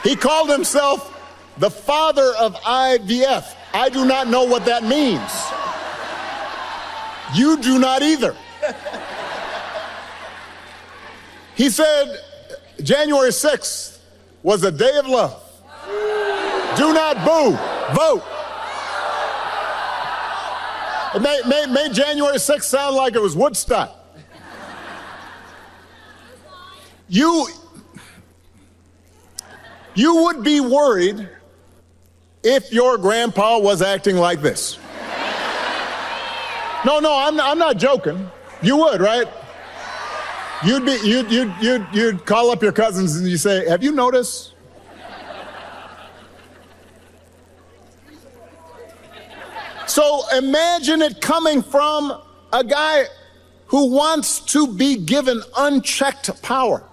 He called himself the father of IVF. I do not know what that means. You do not either. He said January 6th was a day of love. Do not boo, vote. It made January 6th sound like it was Woodstock. You would be worried if your grandpa was acting like this. No, I'm not joking. You would, right? You'd call up your cousins and you say, "Have you noticed?" So imagine it coming from a guy who wants to be given unchecked power.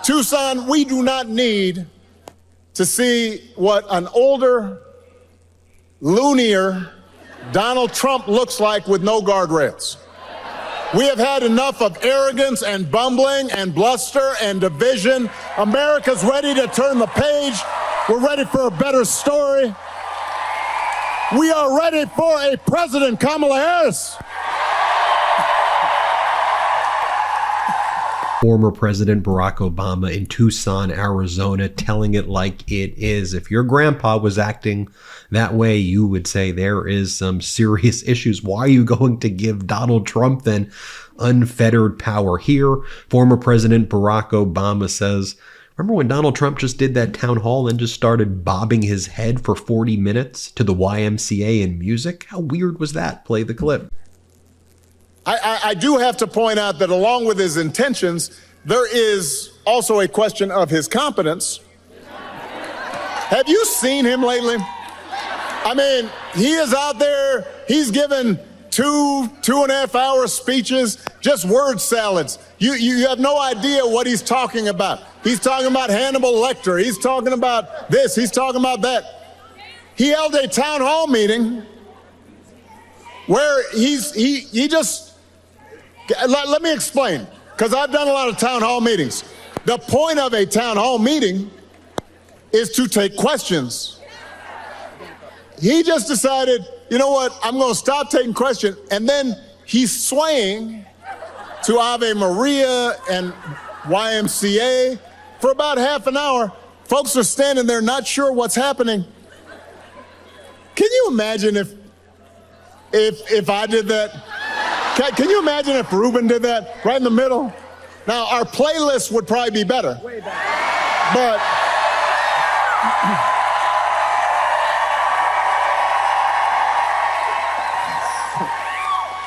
Tucson, we do not need to see what an older, loonier Donald Trump looks like with no guardrails. We have had enough of arrogance and bumbling and bluster and division. America's ready to turn the page. We're ready for a better story. We are ready for a president, Kamala Harris. Former President Barack Obama in Tucson, Arizona, telling it like it is. If your grandpa was acting that way, you would say there is some serious issues. Why are you going to give Donald Trump then unfettered power here? Former President Barack Obama says, remember when Donald Trump just did that town hall and just started bobbing his head for 40 minutes to the YMCA and music? How weird was that? Play the clip. I do have to point out that along with his intentions, there is also a question of his competence. Have you seen him lately? I mean, he is out there, he's given two and a half hour speeches, just word salads. You have no idea what he's talking about. He's talking about Hannibal Lecter. He's talking about this. He's talking about that. He held a town hall meeting where he just, let me explain, because I've done a lot of town hall meetings. The point of a town hall meeting is to take questions. He just decided, you know what, I'm going to stop taking questions. And then he's swaying to Ave Maria and YMCA for about half an hour. Folks are standing there not sure what's happening. Can you imagine if I did that? Can you imagine if Ruben did that right in the middle? Now, our playlist would probably be better. Way better. But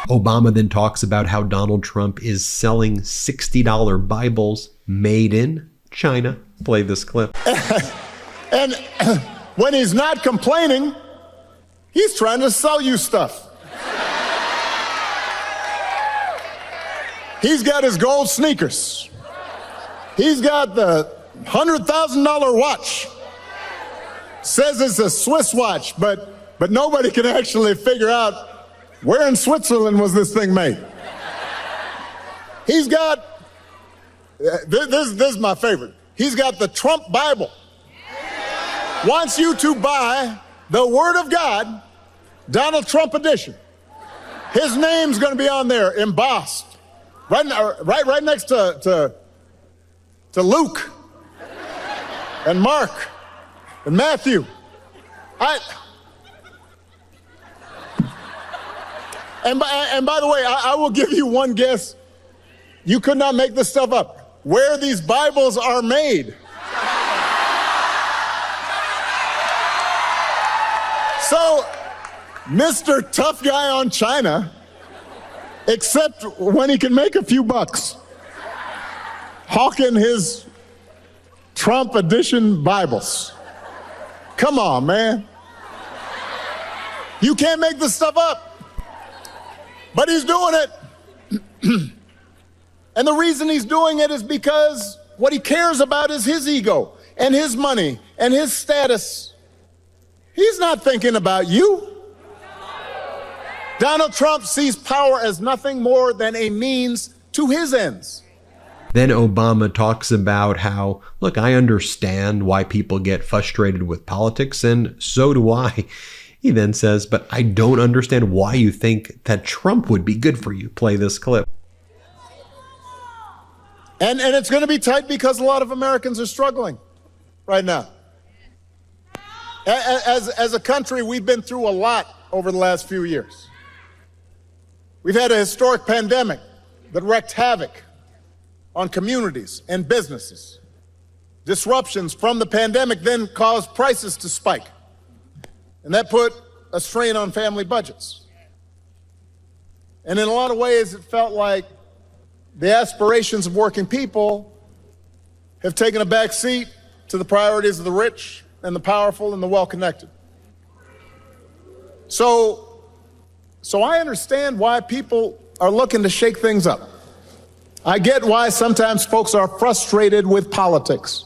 Obama then talks about how Donald Trump is selling $60 Bibles made in China. Play this clip. And when he's not complaining, he's trying to sell you stuff. He's got his gold sneakers. He's got the $100,000 watch. Says it's a Swiss watch, but nobody can actually figure out where in Switzerland was this thing made. He's got, this is my favorite. He's got the Trump Bible. Wants you to buy the Word of God, Donald Trump edition. His name's going to be on there, embossed. Right next to Luke and Mark and Matthew. And by the way, I will give you one guess. You could not make this stuff up. Where these Bibles are made. So, Mr. Tough Guy on China, except when he can make a few bucks, hawking his Trump edition Bibles. Come on, man. You can't make this stuff up. But he's doing it. And the reason he's doing it is because what he cares about is his ego and his money and his status. He's not thinking about you. Donald Trump sees power as nothing more than a means to his ends. Then Obama talks about how, look, I understand why people get frustrated with politics, and so do I. He then says, but I don't understand why you think that Trump would be good for you. Play this clip. And it's going to be tight because a lot of Americans are struggling right now. As a country, we've been through a lot over the last few years. We've had a historic pandemic that wreaked havoc on communities and businesses. Disruptions from the pandemic then caused prices to spike, and that put a strain on family budgets. And in a lot of ways, it felt like the aspirations of working people have taken a back seat to the priorities of the rich and the powerful and the well-connected. So I understand why people are looking to shake things up. I get why sometimes folks are frustrated with politics.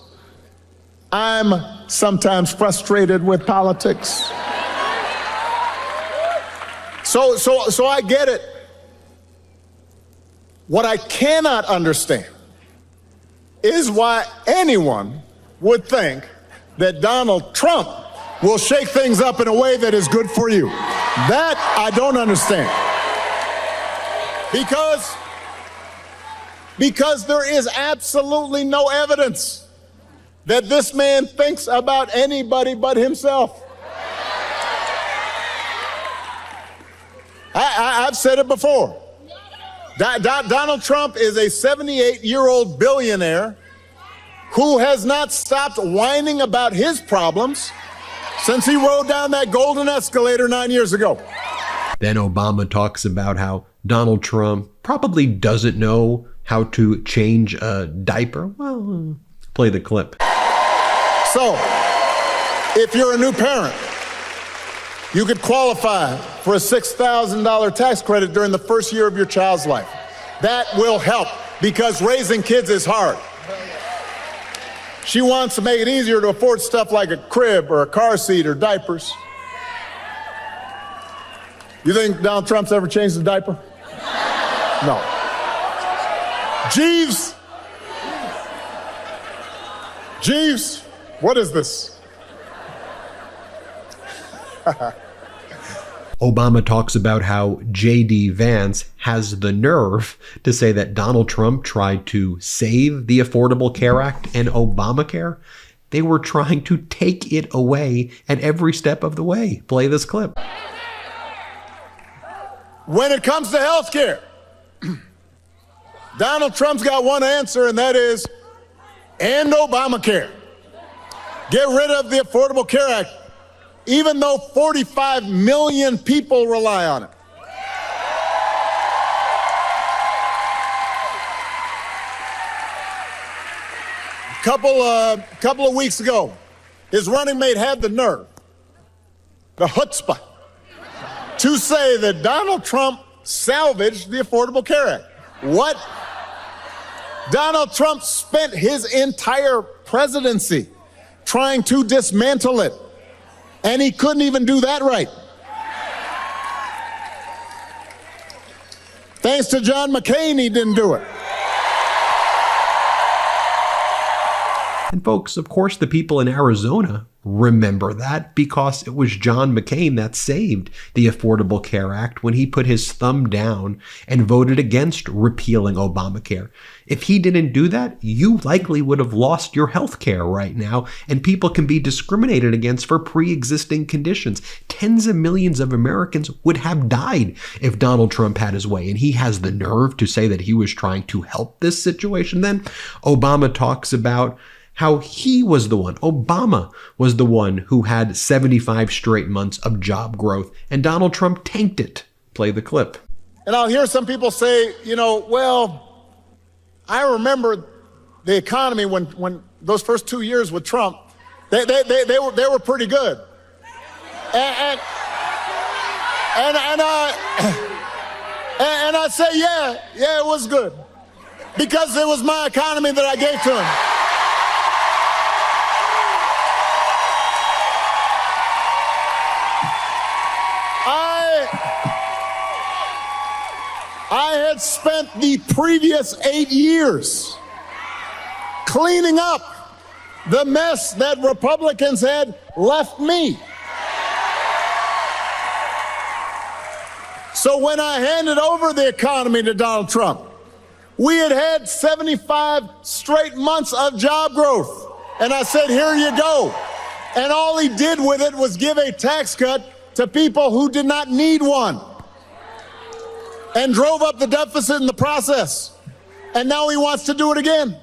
I'm sometimes frustrated with politics. So I get it. What I cannot understand is why anyone would think that Donald Trump will shake things up in a way that is good for you. That I don't understand. Because there is absolutely no evidence that this man thinks about anybody but himself. I've said it before. Donald Trump is a 78-year-old billionaire who has not stopped whining about his problems since he rode down that golden escalator 9 years ago. Then Obama talks about how Donald Trump probably doesn't know how to change a diaper. Well, play the clip. So, if you're a new parent, you could qualify for a $6,000 tax credit during the first year of your child's life. That will help because raising kids is hard. She wants to make it easier to afford stuff like a crib or a car seat or diapers. You think Donald Trump's ever changed a diaper? No. Jeeves, what is this? Obama talks about how J.D. Vance has the nerve to say that Donald Trump tried to save the Affordable Care Act and Obamacare. They were trying to take it away at every step of the way. Play this clip. When it comes to health care, Donald Trump's got one answer, and that is end Obamacare. Get rid of the Affordable Care Act, even though 45 million people rely on it. Couple of weeks ago, his running mate had the nerve, the chutzpah, to say that Donald Trump salvaged the Affordable Care Act. What? Donald Trump spent his entire presidency trying to dismantle it, and he couldn't even do that right. Thanks to John McCain, he didn't do it. And folks, of course, the people in Arizona remember that because it was John McCain that saved the Affordable Care Act when he put his thumb down and voted against repealing Obamacare. If he didn't do that, you likely would have lost your health care right now, and people can be discriminated against for pre-existing conditions. Tens of millions of Americans would have died if Donald Trump had his way, and he has the nerve to say that he was trying to help this situation. Then Obama talks about how he was the one, Obama was the one who had 75 straight months of job growth, and Donald Trump tanked it. Play the clip. And I'll hear some people say, well, I remember the economy when those first 2 years with Trump, they were pretty good. And I say, yeah, it was good. Because it was my economy that I gave to him. I had spent the previous 8 years cleaning up the mess that Republicans had left me. So when I handed over the economy to Donald Trump, we had had 75 straight months of job growth. And I said, here you go. And all he did with it was give a tax cut to people who did not need one, and drove up the deficit in the process. And now he wants to do it again.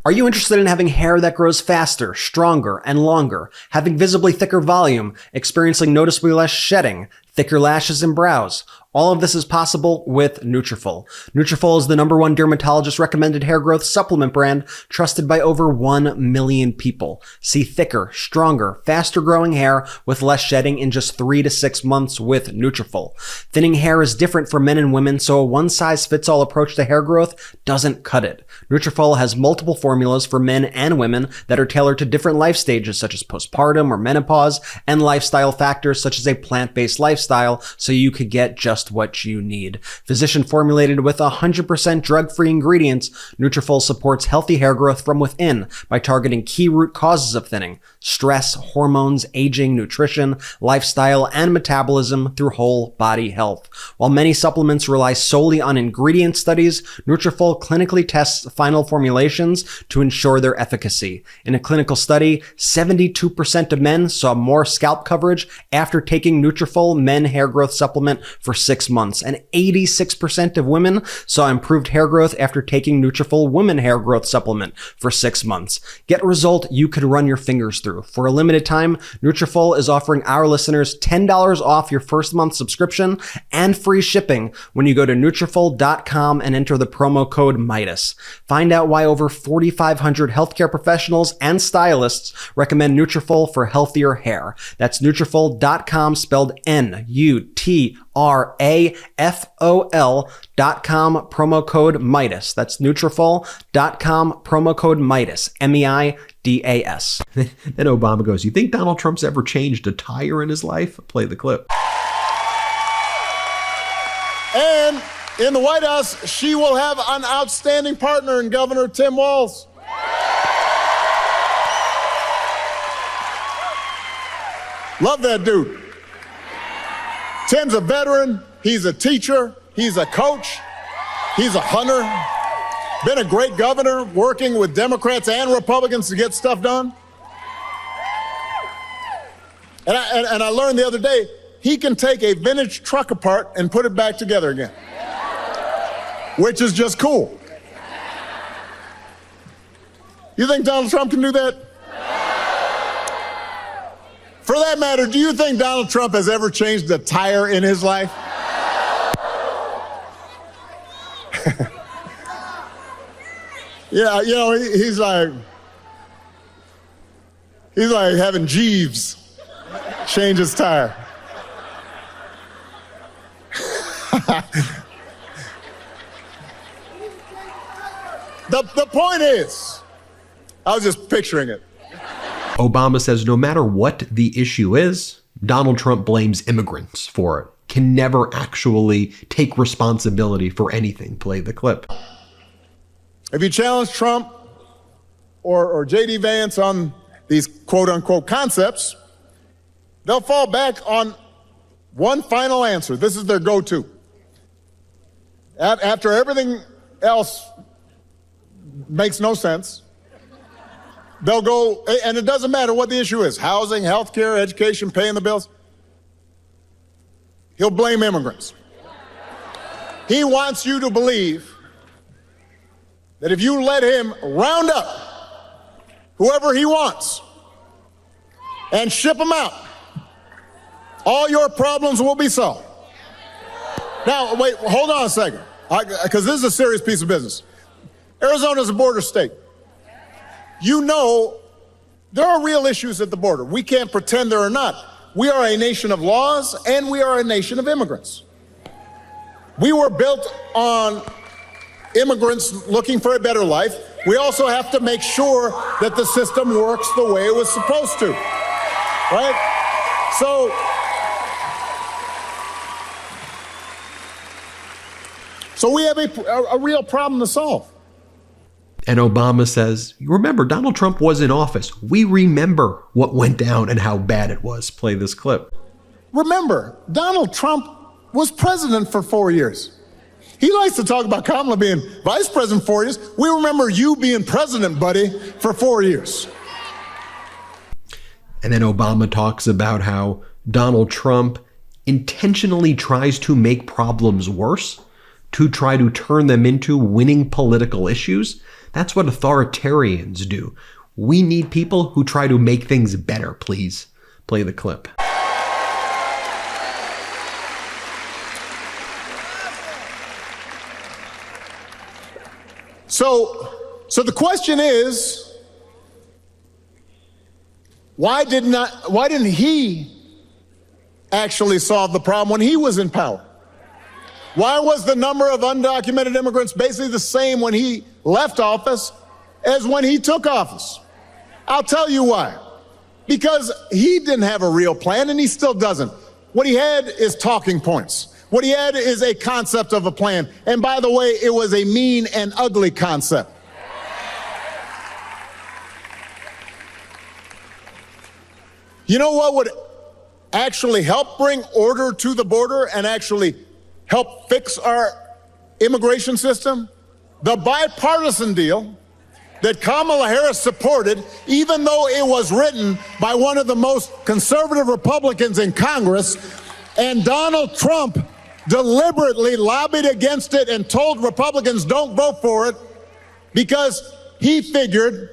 Are you interested in having hair that grows faster, stronger, and longer, having visibly thicker volume, experiencing noticeably less shedding, thicker lashes and brows? All of this is possible with Nutrafol. Nutrafol is the #1 dermatologist recommended hair growth supplement brand trusted by over 1 million people. See thicker, stronger, faster growing hair with less shedding in just 3 to 6 months with Nutrafol. Thinning hair is different for men and women, so a one-size-fits-all approach to hair growth doesn't cut it. Nutrafol has multiple formulas for men and women that are tailored to different life stages such as postpartum or menopause, and lifestyle factors such as a plant-based lifestyle, so you could get just what you need. Physician formulated with 100% drug-free ingredients, Nutrafol supports healthy hair growth from within by targeting key root causes of thinning: stress, hormones, aging, nutrition, lifestyle, and metabolism through whole body health. While many supplements rely solely on ingredient studies, Nutrafol clinically tests final formulations to ensure their efficacy. In a clinical study, 72% of men saw more scalp coverage after taking Nutrafol men hair growth supplement for 6 months, and 86% of women saw improved hair growth after taking Nutrafol women hair growth supplement for 6 months. Get a result you could run your fingers through. For a limited time, Nutrafol is offering our listeners $10 off your first month subscription and free shipping when you go to Nutrafol.com and enter the promo code Meidas. Find out why over 4,500 healthcare professionals and stylists recommend Nutrafol for healthier hair. That's Nutrafol.com, spelled Nutrafol.com, promo code Meidas. That's Nutrafol.com, promo code Meidas, MEIDAS. Then Obama goes, you think Donald Trump's ever changed a tire in his life? Play the clip. And in the White House, she will have an outstanding partner in Governor Tim Walz. Love that dude. Tim's a veteran, he's a teacher, he's a coach, he's a hunter, been a great governor working with Democrats and Republicans to get stuff done. And I learned the other day, he can take a vintage truck apart and put it back together again, which is just cool. You think Donald Trump can do that? For that matter, do you think Donald Trump has ever changed a tire in his life? Yeah, you know, he's like having Jeeves change his tire. The point is, I was just picturing it. Obama says no matter what the issue is, Donald Trump blames immigrants for it. Can never actually take responsibility for anything. Play the clip. If you challenge Trump or J.D. Vance on these quote-unquote concepts, they'll fall back on one final answer. This is their go-to. After everything else makes no sense, they'll go, and it doesn't matter what the issue is: housing, healthcare, education, paying the bills. He'll blame immigrants. He wants you to believe that if you let him round up whoever he wants and ship them out, all your problems will be solved. Now, wait, hold on a second, because this is a serious piece of business. Arizona's a border state. You know, there are real issues at the border. We can't pretend there are not. We are a nation of laws, and we are a nation of immigrants. We were built on immigrants looking for a better life. We also have to make sure that the system works the way it was supposed to, right? So So we have a real problem to solve. And Obama says, remember, Donald Trump was in office. We remember what went down and how bad it was. Play this clip. Remember, Donald Trump was president for 4 years. He likes to talk about Kamala being vice president 4 years. We remember you being president, buddy, for 4 years. And then Obama talks about how Donald Trump intentionally tries to make problems worse, to try to turn them into winning political issues. That's what authoritarians do. We need people who try to make things better, please. Play the clip. So the question is, why didn't he actually solve the problem when he was in power? Why was the number of undocumented immigrants basically the same when he left office as when he took office? I'll tell you why. Because he didn't have a real plan, and he still doesn't. What he had is talking points. What he had is a concept of a plan. And by the way, it was a mean and ugly concept. You know what would actually help bring order to the border and actually help fix our immigration system? The bipartisan deal that Kamala Harris supported, even though it was written by one of the most conservative Republicans in Congress, and Donald Trump deliberately lobbied against it and told Republicans don't vote for it because he figured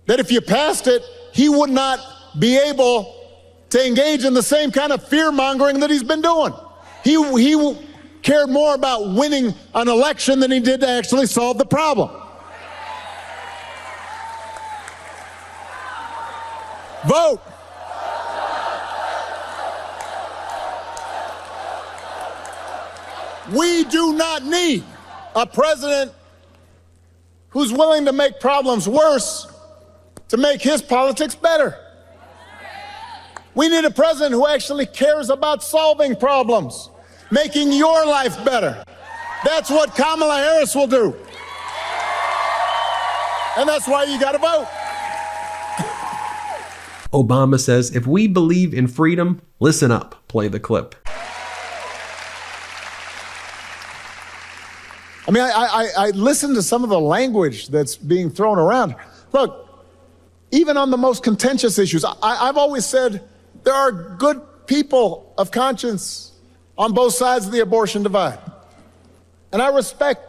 that if you passed it, he would not be able to engage in the same kind of fear-mongering that he's been doing. He cared more about winning an election than he did to actually solve the problem. Vote. We do not need a president who's willing to make problems worse to make his politics better. We need a president who actually cares about solving problems, making your life better. That's what Kamala Harris will do. And that's why you got to vote. Obama says, if we believe in freedom, listen up. Play the clip. I mean, I listen to some of the language that's being thrown around. Look, even on the most contentious issues, I've always said there are good people of conscience on both sides of the abortion divide. And I respect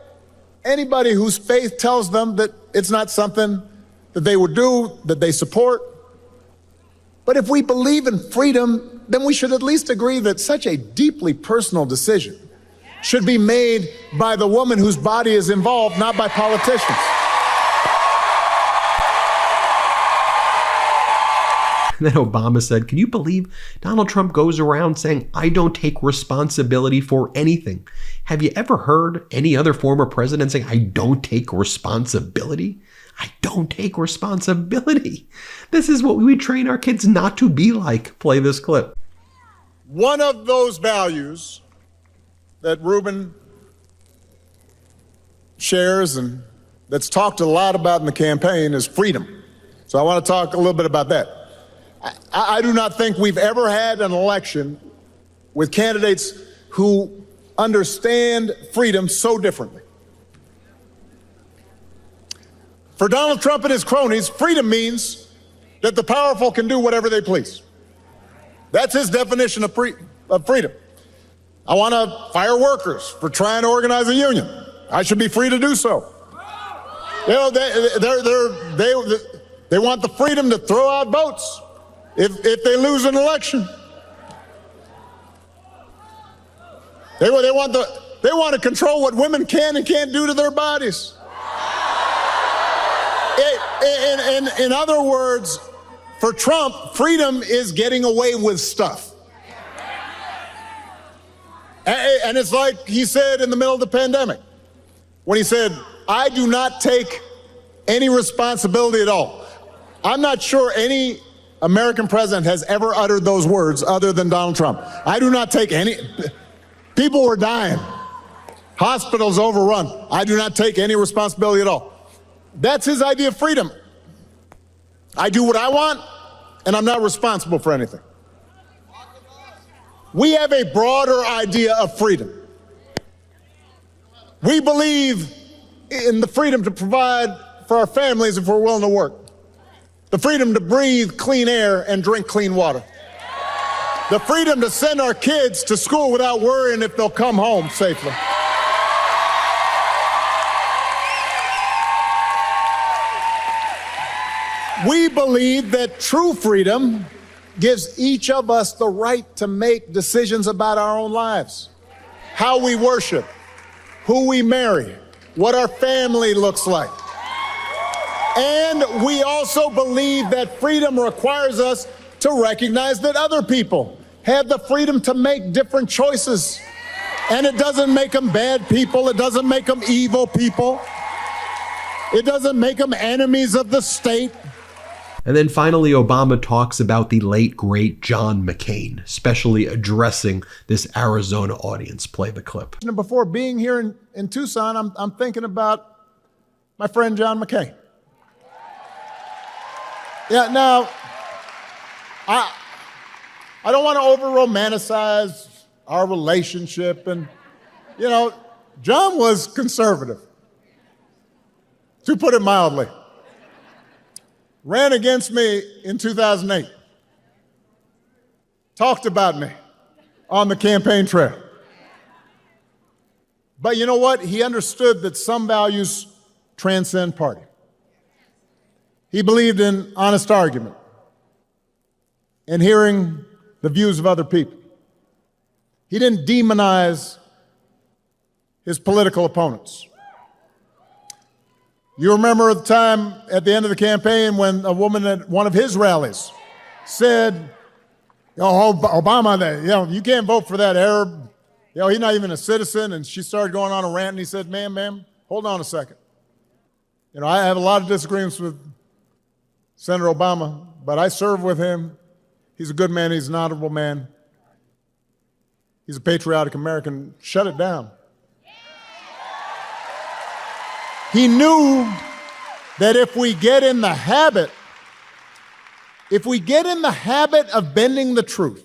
anybody whose faith tells them that it's not something that they would do, that they support. But if we believe in freedom, then we should at least agree that such a deeply personal decision should be made by the woman whose body is involved, not by politicians. And then Obama said, can you believe Donald Trump goes around saying, I don't take responsibility for anything? Have you ever heard any other former president saying, I don't take responsibility? I don't take responsibility. This is what we train our kids not to be like. Play this clip. One of those values that Reuben shares and that's talked a lot about in the campaign is freedom. So I want to talk a little bit about that. I do not think we've ever had an election with candidates who understand freedom so differently. For Donald Trump and his cronies, freedom means that the powerful can do whatever they please. That's his definition of freedom. I want to fire workers for trying to organize a union. I should be free to do so. You know, they want the freedom to throw out votes if they lose an election. They want to control what women can and can't do to their bodies. In other words, for Trump, freedom is getting away with stuff. And it's like he said in the middle of the pandemic, when he said, I do not take any responsibility at all. I'm not sure any American president has ever uttered those words other than Donald Trump. I do not take any. People were dying. Hospitals overrun. I do not take any responsibility at all. That's his idea of freedom. I do what I want, and I'm not responsible for anything. We have a broader idea of freedom. We believe in the freedom to provide for our families if we're willing to work. The freedom to breathe clean air and drink clean water. The freedom to send our kids to school without worrying if they'll come home safely. We believe that true freedom gives each of us the right to make decisions about our own lives, how we worship, who we marry, what our family looks like. And we also believe that freedom requires us to recognize that other people have the freedom to make different choices. And it doesn't make them bad people. It doesn't make them evil people. It doesn't make them enemies of the state. And then finally, Obama talks about the late, great John McCain, especially addressing this Arizona audience. Play the clip. Before being here in Tucson, I'm thinking about my friend John McCain. Yeah, now, I don't want to over-romanticize our relationship. And, John was conservative, to put it mildly. Ran against me in 2008. Talked about me on the campaign trail. But you know what? He understood that some values transcend party. He believed in honest argument and hearing the views of other people. He didn't demonize his political opponents. You remember the time at the end of the campaign when a woman at one of his rallies said, Obama, you can't vote for that Arab. He's not even a citizen. And she started going on a rant, and he said, ma'am, hold on a second. I have a lot of disagreements with Senator Obama, but I serve with him. He's a good man. He's an honorable man. He's a patriotic American. Shut it down. He knew that if we get in the habit of bending the truth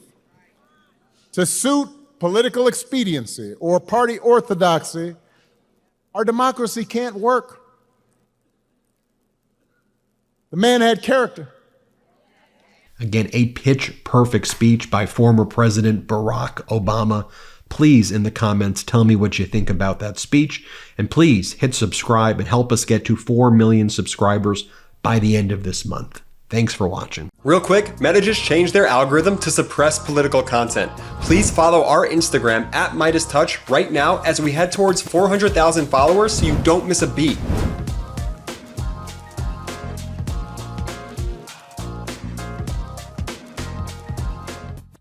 to suit political expediency or party orthodoxy, our democracy can't work. The man had character. Again, a pitch-perfect speech by former President Barack Obama. Please, in the comments, tell me what you think about that speech. And please hit subscribe and help us get to 4 million subscribers by the end of this month. Thanks for watching. Real quick, Meta just changed their algorithm to suppress political content. Please follow our Instagram at MeidasTouch right now as we head towards 400,000 followers so you don't miss a beat.